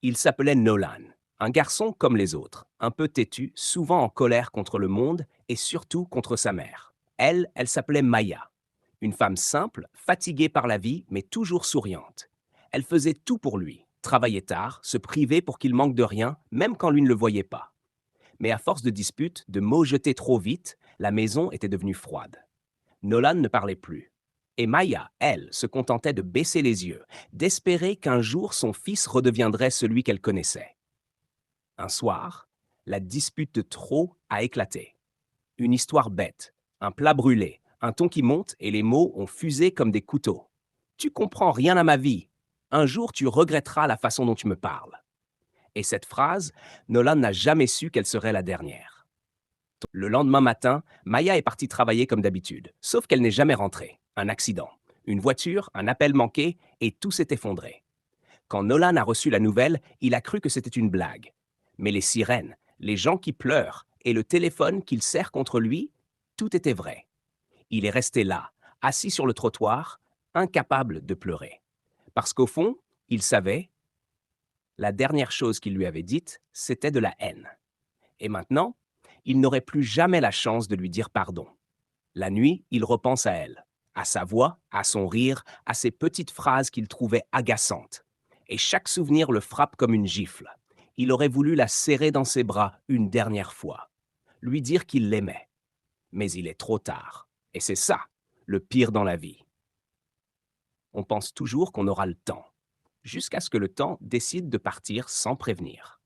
Il s'appelait Nolan, un garçon comme les autres, un peu têtu, souvent en colère contre le monde et surtout contre sa mère. Elle s'appelait Maya, une femme simple, fatiguée par la vie, mais toujours souriante. Elle faisait tout pour lui, travaillait tard, se privait pour qu'il manque de rien, même quand lui ne le voyait pas. Mais à force de disputes, de mots jetés trop vite, la maison était devenue froide. Nolan ne parlait plus. Et Maya, elle, se contentait de baisser les yeux, d'espérer qu'un jour son fils redeviendrait celui qu'elle connaissait. Un soir, la dispute de trop a éclaté. Une histoire bête, un plat brûlé, un ton qui monte et les mots ont fusé comme des couteaux. Tu comprends rien à ma vie. Un jour, tu regretteras la façon dont tu me parles. Et cette phrase, Nolan n'a jamais su qu'elle serait la dernière. Le lendemain matin, Maya est partie travailler comme d'habitude, sauf qu'elle n'est jamais rentrée. Un accident, une voiture, un appel manqué, et tout s'est effondré. Quand Nolan a reçu la nouvelle, il a cru que c'était une blague. Mais les sirènes, les gens qui pleurent et le téléphone qu'il serre contre lui, tout était vrai. Il est resté là, assis sur le trottoir, incapable de pleurer. Parce qu'au fond, il savait, la dernière chose qu'il lui avait dite, c'était de la haine. Et maintenant, il n'aurait plus jamais la chance de lui dire pardon. La nuit, il repense à elle, à sa voix, à son rire, à ses petites phrases qu'il trouvait agaçantes. Et chaque souvenir le frappe comme une gifle. Il aurait voulu la serrer dans ses bras une dernière fois, lui dire qu'il l'aimait. Mais il est trop tard. Et c'est ça, le pire dans la vie. On pense toujours qu'on aura le temps, jusqu'à ce que le temps décide de partir sans prévenir.